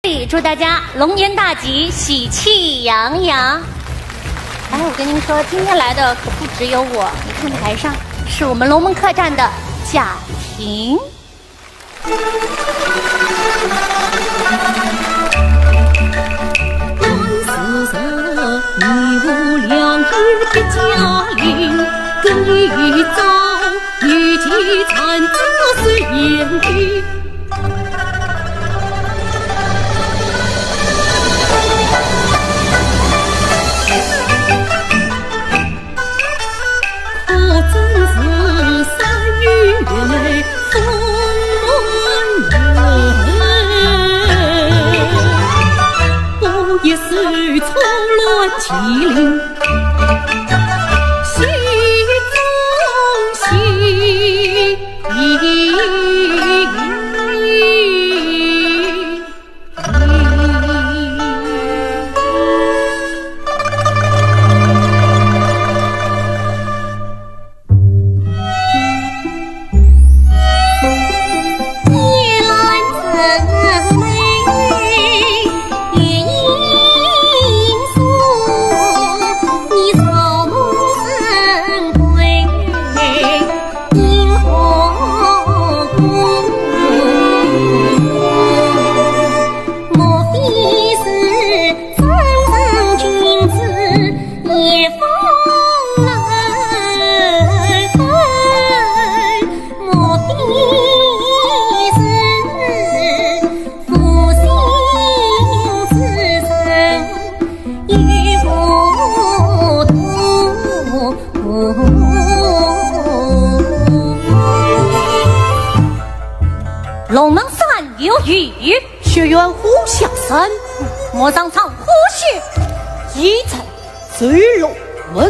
里祝大家龙年大吉，喜气洋洋。哎，我跟您说，今天来的可不只有我，你看台上是我们龙门客栈的贾婷。你无良日的家令，更一遭女妓惨遭碎眼的。可真是3月内风乱人，不也是错乱麒麟，心中喜。龙门山有雨，学院虎下山，莫上场虎穴，一在醉龙门。